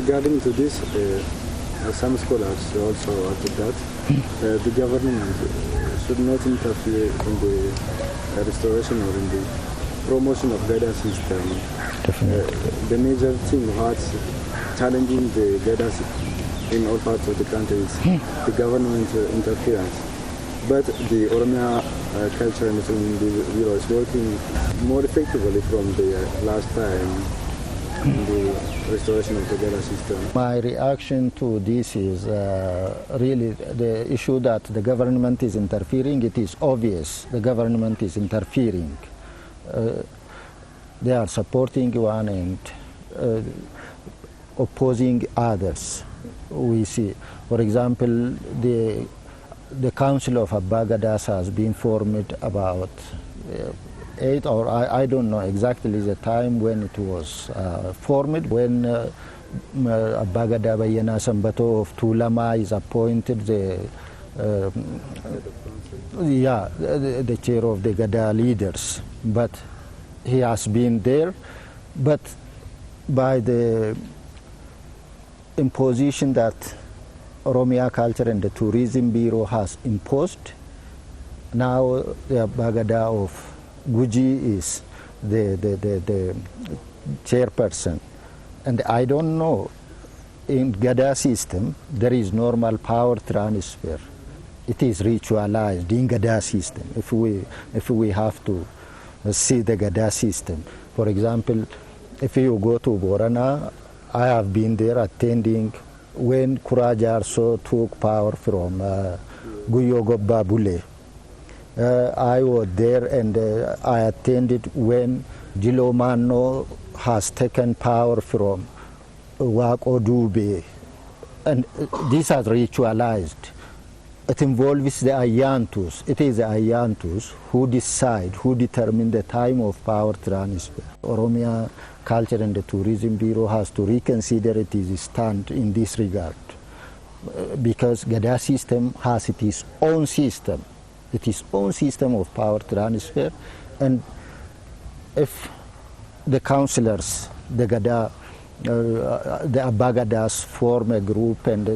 regarding to this, some scholars also argue that the government should not interfere in the restoration or in the promotion of GADA system. The major thing what's challenging the GADA in all parts of the country is the government interference. But the Oromia Culture and Tourism Bureau is working more effectively from the last time in the restoration of the GADA system. My reaction to this is really the issue that the government is interfering. It is obvious the government is interfering. They are supporting one and opposing others. We see, for example, the Council of Abba-Gadas has been formed about 8 or I don't know exactly the time when it was formed, when Abba-Gada Bayyana Sambato of Tulama is appointed the chair of the GADA leaders. But he has been there, but by the imposition that Oromia Culture and the Tourism Bureau has imposed, now the Abba-Gada of Guji is the chairperson. And I don't know, in GADA system, there is normal power transfer. It is ritualized in GADA system, if we have to see the GADA system. For example, if you go to Borana, I have been there attending when Kurajarso took power from Guyogobba Bule. I was there and I attended when Jilomano has taken power from Wako Dube. And this has ritualized. It involves the Ayantus. It is the Ayantus who decide, who determine the time of power transfer. Oromia Culture and the Tourism Bureau has to reconsider its stand in this regard, because GADA system has its own system. Its own system of power transfer, and if the councillors, the GADA, the Abba-Gadas form a group and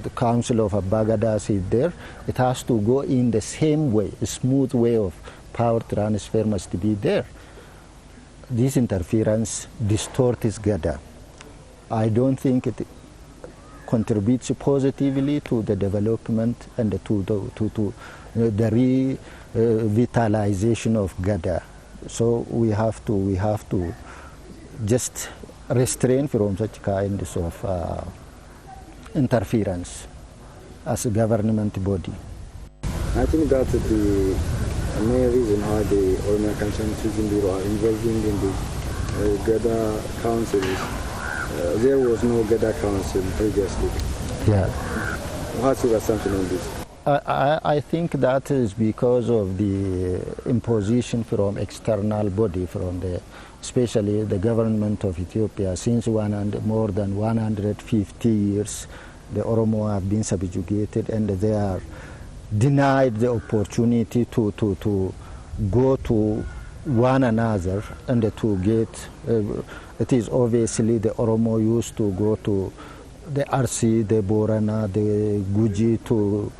the Council of Abba-Gadas is there, it has to go in the same way, a smooth way of power transfer must be there. This interference distorts GADA. I don't think it contributes positively to the development and to the revitalization of GADA. So we have to just restrain from such kinds of interference as a government body. I think that the main reason why the Oromia Culture and Tourism Bureau are involving in the GADA Council is there was no GADA Council previously. Yeah. What's your assumption on this? I think that is because of the imposition from external body, from especially the government of Ethiopia. Since more than 150 years, the Oromo have been subjugated and they are denied the opportunity to go to one another and to get, it is obviously the Oromo used to go to the Arsi, the Borana, the Guji to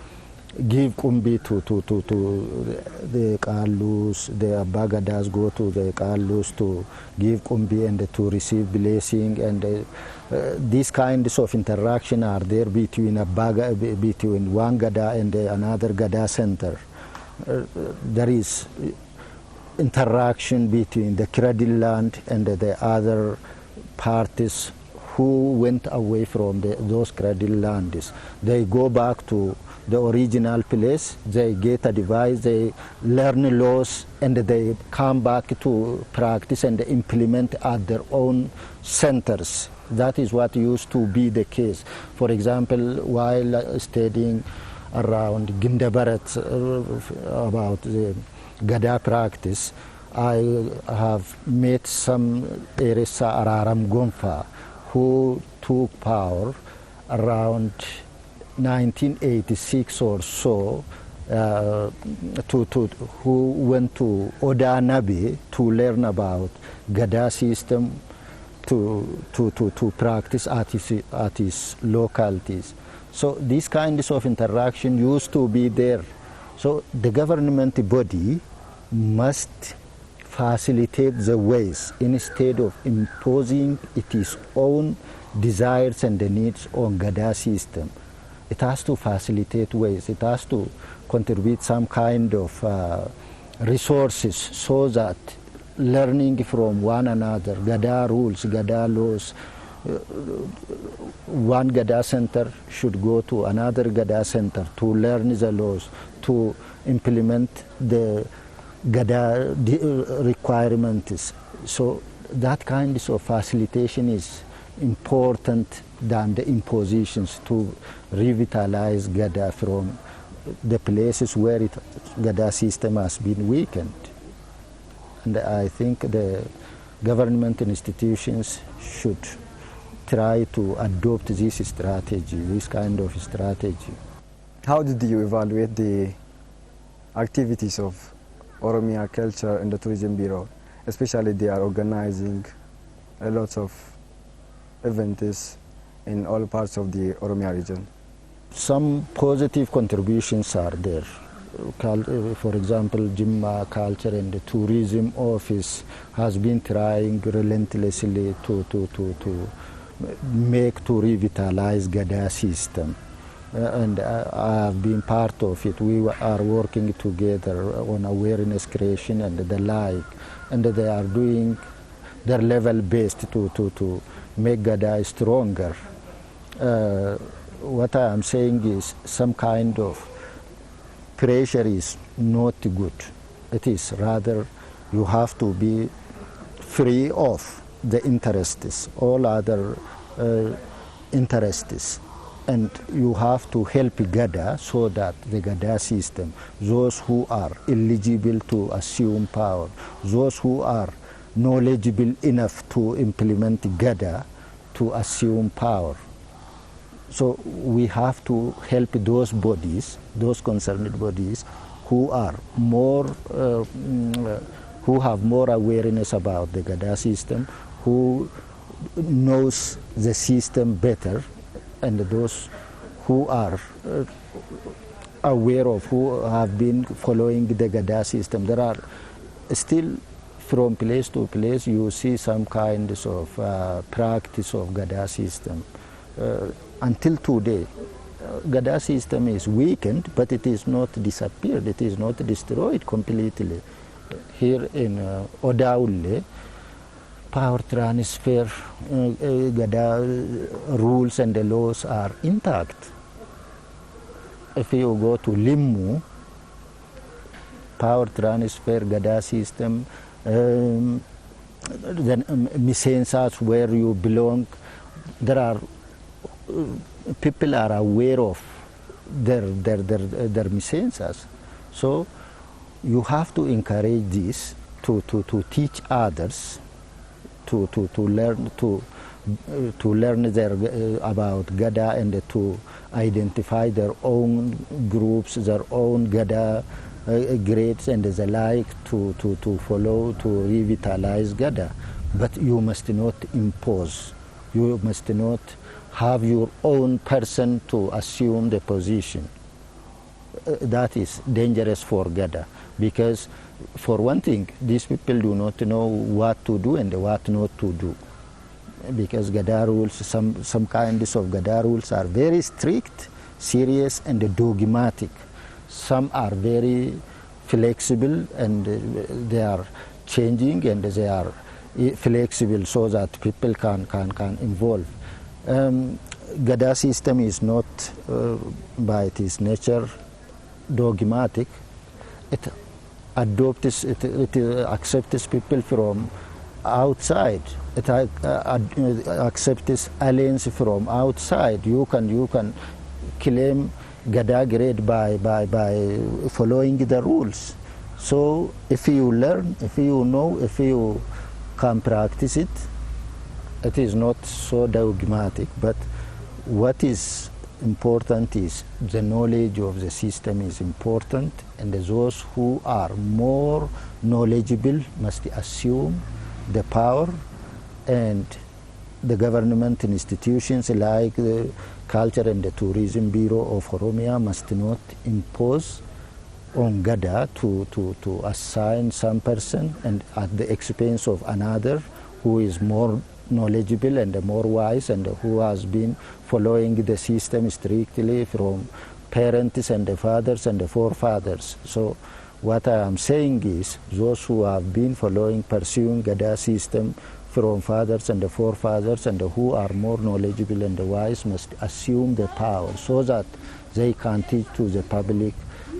give kumbi to the Kalus, the Abba-Gadas go to the Kalus to give kumbi and to receive blessing, and these kinds of interaction are there between between one Gada and another Gada center. There is interaction between the cradle land and the other parties who went away from those cradle lands. They go back to the original place, they get advice, they learn laws, and they come back to practice and implement at their own centers. That is what used to be the case. For example, while studying around Gindabarat about the Gada practice, I have met some Eresa Araram Gomfa who took power around 1986 or so, who went to Oda Nabi to learn about Gada system to practice at his localities. So these kinds of interaction used to be there. So the government body must facilitate the ways instead of imposing its own desires and the needs on GADA system. It has to facilitate ways. It has to contribute some kind of resources so that learning from one another, GADA rules, GADA laws, one GADA center should go to another GADA center to learn the laws, to implement the GADA requirements. So that kind of facilitation is important than the impositions to revitalize GADA from the places where GADA system has been weakened. And I think the government institutions should try to adopt this strategy, this kind of strategy. How did you evaluate the activities of Oromia Culture and the Tourism Bureau? Especially they are organizing a lot of events in all parts of the Oromia region. Some positive contributions are there. For example, Jimma Culture and the Tourism Office has been trying relentlessly to revitalize GADA system. And I have been part of it. We are working together on awareness creation and the like. And they are doing their level best to make GADA stronger. What I am saying is some kind of pressure is not good. It is rather you have to be free of the interests, all other interests. And you have to help GADA so that the GADA system, those who are eligible to assume power, those who are knowledgeable enough to implement GADA to assume power. So we have to help those bodies, those concerned bodies, who are more, who have more awareness about the GADA system, who knows the system better, and those who are aware of, who have been following the GADA system. There are still, from place to place, you see some kinds of practice of GADA system. Until today, GADA system is weakened, but it is not disappeared, it is not destroyed completely. Here in Odaule, power transfer, GADA rules and the laws are intact. If you go to Limmu, power transfer, GADA system, then misensas where you belong, there are people are aware of their misensas. So you have to encourage this to teach others to learn about GADA and to identify their own groups, their own GADA grades and the like to follow, to revitalize GADA. But you must not impose. You must not have your own person to assume the position. That is dangerous for GADA, because for one thing, these people do not know what to do and what not to do. Because GADA rules, some kinds of GADA rules are very strict, serious and dogmatic. Some are very flexible and they are changing and they are flexible so that people can involve. GADA system is not by its nature dogmatic. It adopts, it accepts people from outside. It accepts aliens from outside. You can claim GADA grade by following the rules. So if you learn, if you know, if you can practice it, it is not so dogmatic. But what is important is the knowledge of the system is important, and those who are more knowledgeable must assume the power and the government institutions like the Culture and the Tourism Bureau of Oromia must not impose on GADA to assign some person and at the expense of another who is more knowledgeable and more wise and who has been following the system strictly from parents and the fathers and the forefathers. So what I am saying is those who have been pursuing GADA system from fathers and the forefathers and who are more knowledgeable and wise must assume the power so that they can teach to the public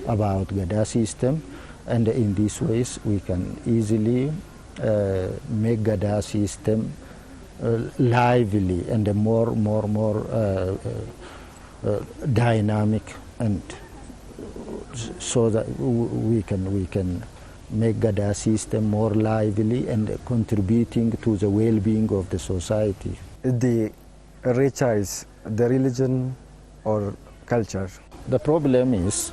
about GADA system, and in these ways we can easily make GADA system lively and more dynamic, and so that we can make GADA system more lively and contributing to the well-being of the society. The Recha is the religion or culture? The problem is,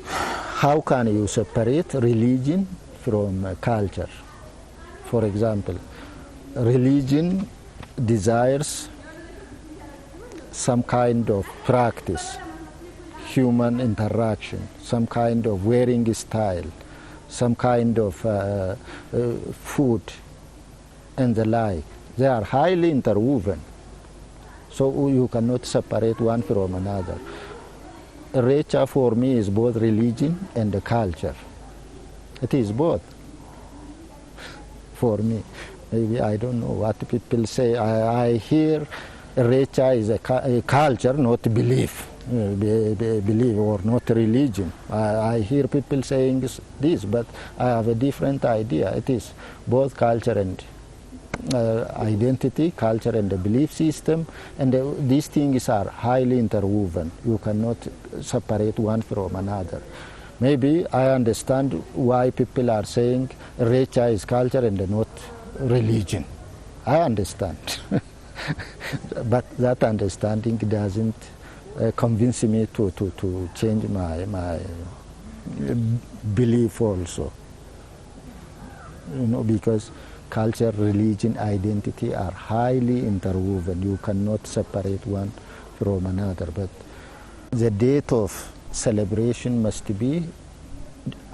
how can you separate religion from culture? For example, religion desires some kind of practice, human interaction, some kind of wearing style, some kind of food and the like. They are highly interwoven, so you cannot separate one from another. Recha for me is both religion and the culture. It is both for me. Maybe I don't know what people say. I hear Recha is a culture, not belief. Belief or not religion. I hear people saying this, but I have a different idea. It is both culture and identity, culture and the belief system, and these things are highly interwoven. You cannot separate one from another. Maybe I understand why people are saying Recha is culture and not religion. I understand. But that understanding doesn't convince me to change my belief also. Because culture, religion, identity are highly interwoven. You cannot separate one from another. But the date of celebration must be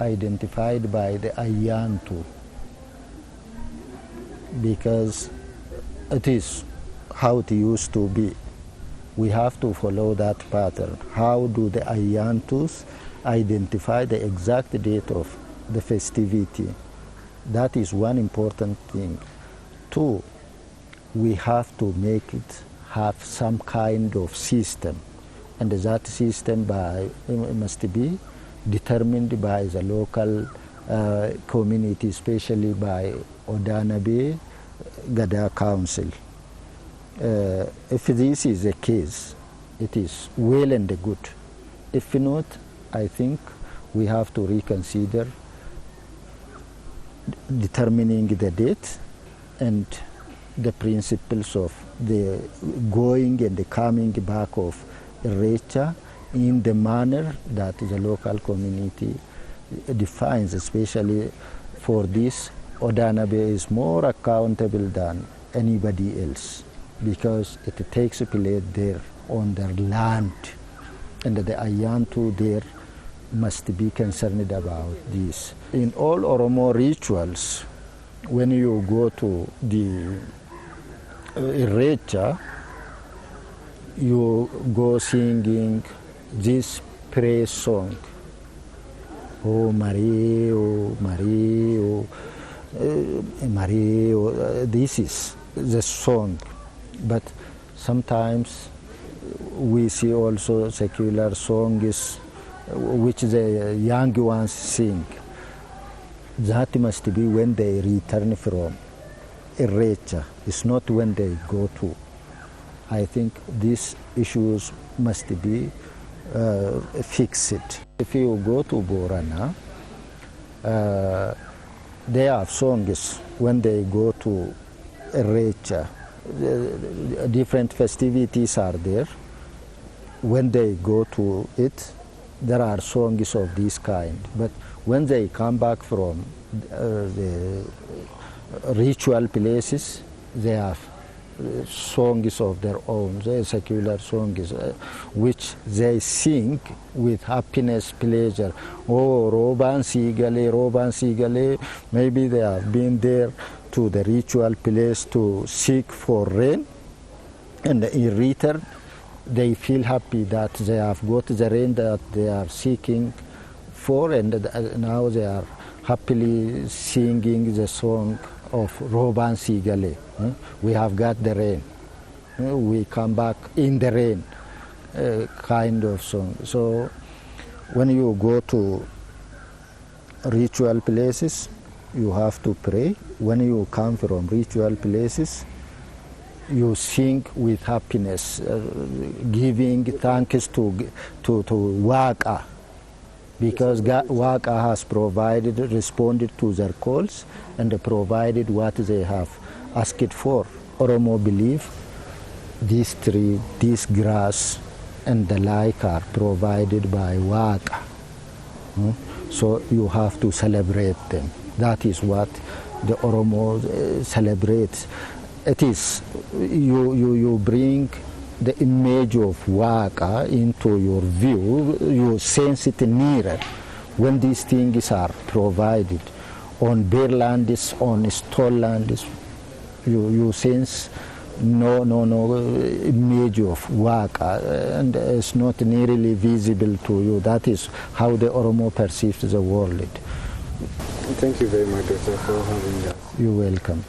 identified by the Ayantu, because it is how it used to be. We have to follow that pattern. How do the Ayantus identify the exact date of the festivity? That is one important thing. Two, we have to make it have some kind of system, and that system must be determined by the local community, especially by Odanabe GADA Council. If this is the case, it is well and good. If not, I think we have to reconsider determining the date and the principles of the going and the coming back of Recha in the manner that the local community defines. Especially for this, Odanabe is more accountable than anybody else, because it takes place there on their land, and the Ayantu there must be concerned about this. In all Oromo rituals, when you go to the Recha, you go singing this praise song. Oh Marie, oh Marie, oh Marie, oh, this is the song. But sometimes we see also secular songs which the young ones sing. That must be when they return from Recha. It's not when they go to. I think these issues must be fixed. If you go to Borana, they have songs when they go to Recha. Different festivities are there. When they go to it, there are songs of this kind. But when they come back from the ritual places, they have songs of their own, secular songs, which they sing with happiness, pleasure. Oh, Roban Sigale, maybe they have been there to the ritual place to seek for rain, and in return, they feel happy that they have got the rain that they are seeking for, and now they are happily singing the song of Roban Sigale. We have got the rain. We come back in the rain, kind of song. So when you go to ritual places, you have to pray. When you come from ritual places, you sing with happiness, giving thanks to Waka, because Waka has responded to their calls and provided what they have asked for. Oromo believe this tree, this grass, and the like are provided by Waka. So you have to celebrate them. That is what the Oromo celebrates. It is, you bring the image of Waka into your view, you sense it nearer when these things are provided. On bare lands, on stone lands, you sense no image of Waka, and it's not nearly visible to you. That is how the Oromo perceives the world. Thank you very much, Doctor, for having us. You're welcome.